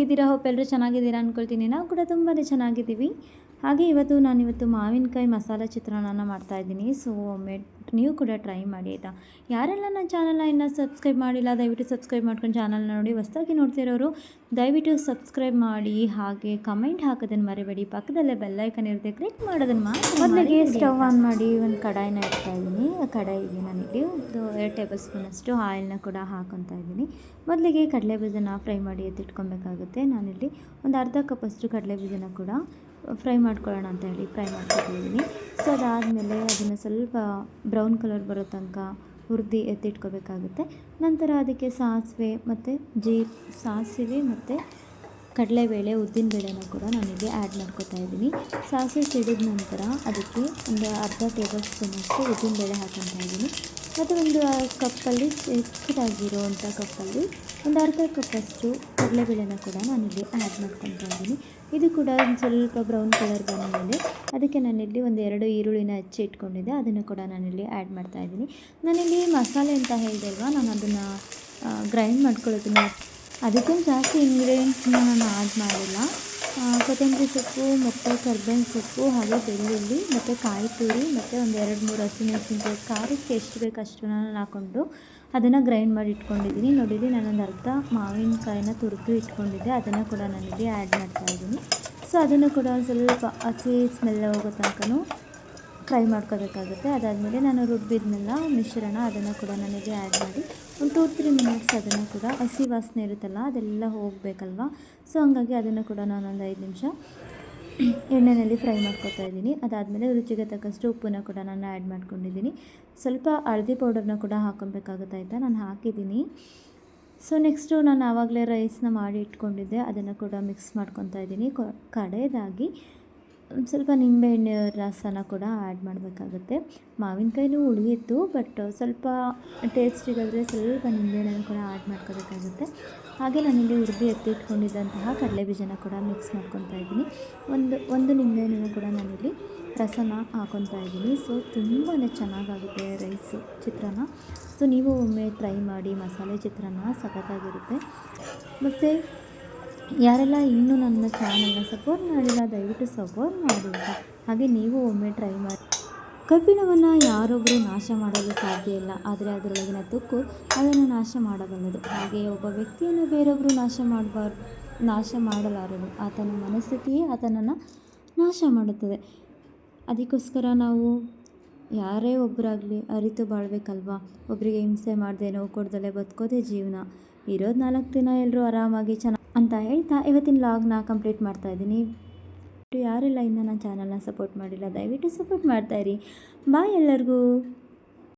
ಹೇಗಿದ್ದೀರಾ? ಹೋಪ್ ಎಲ್ಲರೂ ಚೆನ್ನಾಗಿದ್ದೀರಾ ಅಂದ್ಕೊಳ್ತೀನಿ. ನಾವು ಕೂಡ ತುಂಬಾ ಚೆನ್ನಾಗಿದ್ದೀವಿ. ಹಾಗೆ ನಾನಿವತ್ತು ಮಾವಿನಕಾಯಿ ಮಸಾಲೆ ಚಿತ್ರಾನ್ನ ಮಾಡ್ತಾಯಿದ್ದೀನಿ. ಸೊ ಒಮ್ಮೆ ನೀವು ಕೂಡ ಟ್ರೈ ಮಾಡಿ ಆಯಿತಾ. ಯಾರೆಲ್ಲ ನನ್ನ ಚಾನಲ್ನ ಇನ್ನೂ ಸಬ್ಸ್ಕ್ರೈಬ್ ಮಾಡಿಲ್ಲ ದಯವಿಟ್ಟು ಸಬ್ಸ್ಕ್ರೈಬ್ ಮಾಡ್ಕೊಂಡು ಚಾನಲ್ನ ನೋಡಿ. ಹೊಸದಾಗಿ ನೋಡ್ತಿರೋರು ದಯವಿಟ್ಟು ಸಬ್ಸ್ಕ್ರೈಬ್ ಮಾಡಿ, ಹಾಗೆ ಕಮೆಂಟ್ ಹಾಕೋದನ್ನು ಮರಿಬೇಡಿ. ಪಕ್ಕದಲ್ಲೇ ಬೆಲ್ಲೈಕನ್ ಇರುತ್ತೆ, ಕ್ಲಿಕ್ ಮಾಡೋದನ್ನು ಮಾಡಿ. ಮೊದಲಿಗೆ ಸ್ಟವ್ ಆನ್ ಮಾಡಿ ಒಂದು ಕಡಾಯಿನ ಇಡ್ತಾಯಿದ್ದೀನಿ. ಆ ಕಡಾಯಿಗೆ ನಾನಿಲ್ಲಿ ಒಂದು 2 ಟೇಬಲ್ ಸ್ಪೂನಷ್ಟು ಆಯಿಲ್ನ ಕೂಡ ಹಾಕೊತಾ ಇದ್ದೀನಿ. ಮೊದಲಿಗೆ ಕಡಲೆಬೀಜನ ಫ್ರೈ ಮಾಡಿ ಎತ್ತಿಟ್ಕೊಬೇಕಾಗುತ್ತೆ. ನಾನಿಲ್ಲಿ ಒಂದು ಅರ್ಧ ಕಪ್ಪಷ್ಟು ಕಡಲೆಬೀಜನ ಕೂಡ ಫ್ರೈ ಮಾಡ್ಕೊಳ್ಳೋಣ ಅಂತ ಹೇಳಿ ಫ್ರೈ ಮಾಡ್ಕೊತಿದ್ದೀನಿ. ಸೊ ಅದಾದಮೇಲೆ ಅದನ್ನು ಸ್ವಲ್ಪ ಬ್ರೌನ್ ಕಲರ್ ಬರೋ ತನಕ ಹುರಿದು ಎತ್ತಿಟ್ಕೋಬೇಕಾಗುತ್ತೆ. ನಂತರ ಅದಕ್ಕೆ ಸಾಸಿವೆ ಮತ್ತು ಕಡಲೆಬೇಳೆ, ಉದ್ದಿನಬೇಳೆನ ಕೂಡ ನಾನಿಲ್ಲಿ ಆ್ಯಡ್ ಮಾಡ್ಕೊತಾ ಇದ್ದೀನಿ. ಸಾಸಿವೆ ಸಿಡಿದ ನಂತರ ಅದಕ್ಕೆ ಒಂದು ಅರ್ಧ ಟೇಬಲ್ ಸ್ಪೂನಷ್ಟು ಉದ್ದಿನಬೇಳೆ ಹಾಕೊತಾ ಇದ್ದೀನಿ. ಮತ್ತು ಒಂದು ಕಪ್ಪಲ್ಲಿ ಚಿಕ್ಕದಾಗಿರೋವಂಥ ಕಪ್ಪಲ್ಲಿ ಒಂದು ಅರ್ಧ ಕಪ್ಪಷ್ಟು ಕಡಲೆಬೇಳೆನ ಕೂಡ ನಾನಿಲ್ಲಿ ಆ್ಯಡ್ ಮಾಡ್ಕೊತಾ ಇದ್ದೀನಿ. ಇದು ಕೂಡ ಒಂದು ಸ್ವಲ್ಪ ಬ್ರೌನ್ ಕಲರ್ ಬಂದಮೇಲೆ ಅದಕ್ಕೆ ನಾನಿಲ್ಲಿ ಒಂದು 2 ಈರುಳ್ಳಿನ ಹೆಚ್ಚಿ ಇಟ್ಕೊಂಡಿದ್ದೆ, ಅದನ್ನು ಕೂಡ ನಾನಿಲ್ಲಿ ಆ್ಯಡ್ ಮಾಡ್ತಾಯಿದ್ದೀನಿ. ನಾನಿಲ್ಲಿ ಮಸಾಲೆ ಅಂತ ಹೇಳಿದೆ ಅಲ್ವಾ, ನಾನು ಅದನ್ನು ಗ್ರೈಂಡ್ ಮಾಡ್ಕೊಳ್ಳೋದನ್ನು ಅದಕ್ಕೇನು ಜಾಸ್ತಿ ಇಂಗ್ರೀಡಿಯೆಂಟ್ಸ್ನ ನಾನು ಆ್ಯಡ್ ಮಾಡಿಲ್ಲ. ಕೊತ್ತಂಬರಿ ಸೊಪ್ಪು ಮತ್ತು ಕರ್ಬೇವಿನ ಸೊಪ್ಪು, ಹಾಗೆ ಬೆಳ್ಳುಳ್ಳಿ ಮತ್ತು ಕಾಯಿ ತುರಿ ಮತ್ತು ಒಂದು 2-3 ಹಸಿಮೆಣಸಿನ್ಕಾಯಿ, ಖಾರಕ್ಕೆ ಎಷ್ಟು ಬೇಕು ಅಷ್ಟು ನಾನು ಹಾಕ್ಕೊಂಡು ಅದನ್ನು ಗ್ರೈಂಡ್ ಮಾಡಿ ಇಟ್ಕೊಂಡಿದ್ದೀನಿ. ನೋಡಿರಿ, ನಾನೊಂದು ಅರ್ಧ ಮಾವಿನಕಾಯಿನ ತುರಿದು ಇಟ್ಕೊಂಡಿದ್ದೆ, ಅದನ್ನು ಕೂಡ ನಾನಿಲ್ಲಿ ಆ್ಯಡ್ ಮಾಡ್ತಾಯಿದ್ದೀನಿ. ಸೊ ಅದನ್ನು ಕೂಡ ಒಂದು ಸ್ವಲ್ಪ ಹಸಿ ಸ್ಮೆಲ್ ಹೋಗೋ ತನಕನೂ ಫ್ರೈ ಮಾಡ್ಕೋಬೇಕಾಗುತ್ತೆ. ಅದಾದಮೇಲೆ ನಾನು ರುಬ್ಬಿದ್ನೆಲ್ಲ ಮಿಶ್ರಣ ಅದನ್ನು ಕೂಡ ನಾನಿಲ್ಲಿ ಆ್ಯಡ್ ಮಾಡಿ ಒಂದು 2-3 ಮಿನಿಟ್ಸ್ ಅದನ್ನು ಕೂಡ ಹಸಿ ವಾಸನೆ ಇರುತ್ತಲ್ಲ ಅದೆಲ್ಲ ಹೋಗಬೇಕಲ್ವ. ಸೊ ಹಂಗಾಗಿ ಅದನ್ನು ಕೂಡ ನಾನೊಂದು 5 ನಿಮಿಷ ಎಣ್ಣೆಯಲ್ಲಿ ಫ್ರೈ ಮಾಡ್ಕೊತಾ ಇದ್ದೀನಿ. ಅದಾದಮೇಲೆ ರುಚಿಗೆ ತಕ್ಕಷ್ಟು ಉಪ್ಪನ್ನು ಕೂಡ ನಾನು ಆ್ಯಡ್ ಮಾಡ್ಕೊಂಡಿದ್ದೀನಿ. ಸ್ವಲ್ಪ ಹಳದಿ ಪೌಡರ್ನ ಕೂಡ ಹಾಕ್ಕೊಬೇಕಾಗುತ್ತೆ ಆಯಿತಾ, ನಾನು ಹಾಕಿದ್ದೀನಿ. ಸೊ ನೆಕ್ಸ್ಟು ನಾನು ಆವಾಗಲೇ ರೈಸ್ನ ಮಾಡಿ ಇಟ್ಕೊಂಡಿದ್ದೆ, ಅದನ್ನು ಕೂಡ ಮಿಕ್ಸ್ ಮಾಡ್ಕೊತಾ ಇದ್ದೀನಿ. ಕಡೆಯದಾಗಿ ಸ್ವಲ್ಪ ನಿಂಬೆಹಣ್ಣು ರಸನ ಕೂಡ ಆ್ಯಡ್ ಮಾಡಬೇಕಾಗುತ್ತೆ. ಮಾವಿನಕಾಯಿನೂ ಉಳಿಯಿತ್ತು, ಬಟ್ ಸ್ವಲ್ಪ ಟೇಸ್ಟಿಗಾದರೆ ಸ್ವಲ್ಪ ನಿಂಬೆಹಣ್ಣನ್ನು ಕೂಡ ಆ್ಯಡ್ ಮಾಡ್ಕೋಬೇಕಾಗುತ್ತೆ. ಹಾಗೆ ನಾನಿಲ್ಲಿ ಹುರಿದು ಎತ್ತಿಟ್ಕೊಂಡಿದ್ದಂತಹ ಕಡಲೆಬೀಜನ ಕೂಡ ಮಿಕ್ಸ್ ಮಾಡ್ಕೊತಾ ಇದ್ದೀನಿ. ಒಂದು ನಿಂಬೆಹಣ್ಣನ್ನು ಕೂಡ ನಾನಿಲ್ಲಿ ರಸನ ಹಾಕ್ಕೊತಾ ಇದ್ದೀನಿ. ಸೊ ತುಂಬಾ ಚೆನ್ನಾಗಾಗುತ್ತೆ ರೈಸು ಚಿತ್ರಾನ್ನ. ಸೊ ನೀವು ಒಮ್ಮೆ ಟ್ರೈ ಮಾಡಿ, ಮಸಾಲೆ ಚಿತ್ರಾನ್ನ ಸಖತ್ತಾಗಿರುತ್ತೆ. ಮತ್ತು ಯಾರೆಲ್ಲ ಇನ್ನೂ ನನ್ನ ಚಾನಲ್ನ ಸಪೋರ್ಟ್ ಮಾಡಿಲ್ಲ ದಯವಿಟ್ಟು ಸಪೋರ್ಟ್ ಮಾಡಿ. ಹಾಗೆ ನೀವು ಒಮ್ಮೆ ಟ್ರೈ ಮಾಡಿ. ಕಬ್ಬಿಣವನ್ನು ಯಾರೊಬ್ಬರು ನಾಶ ಮಾಡಲು ಸಾಧ್ಯ ಇಲ್ಲ, ಆದರೆ ಅದರೊಳಗಿನ ತುಕ್ಕು ಅದನ್ನು ನಾಶ ಮಾಡಬಲ್ಲದು. ಹಾಗೆಯೇ ಒಬ್ಬ ವ್ಯಕ್ತಿಯನ್ನು ಬೇರೊಬ್ಬರು ನಾಶ ಮಾಡಲಾರದು. ಆತನ ಮನಸ್ಥಿತಿಯೇ ಆತನನ್ನು ನಾಶ ಮಾಡುತ್ತದೆ. ಅದಕ್ಕೋಸ್ಕರ ನಾವು ಯಾರೇ ಒಬ್ಬರಾಗಲಿ ಅರಿತು ಬಾಳಬೇಕಲ್ವಾ. ಒಬ್ಬರಿಗೆ ಹಿಂಸೆ ಮಾಡದೆ, ನೋವು ಕೊಡ್ದಲೇ ಬದುಕೋದೇ ಜೀವನ. ಇರೋದು 4 ದಿನ, ಎಲ್ಲರೂ ಆರಾಮಾಗಿ ಅಂತ ಹೇಳ್ತಾ ಇವತ್ತಿನ ಲಾಗ್ನ ಕಂಪ್ಲೀಟ್ ಮಾಡ್ತಾಯಿದ್ದೀನಿ. ಯಾರೆಲ್ಲ ಇನ್ನೂ ನನ್ನ ಚಾನಲ್ನ ಸಪೋರ್ಟ್ ಮಾಡಿಲ್ಲ ದಯವಿಟ್ಟು ಸಪೋರ್ಟ್ ಮಾಡ್ತಾಯಿರಿ. ಬಾಯ್ ಎಲ್ಲರಿಗೂ.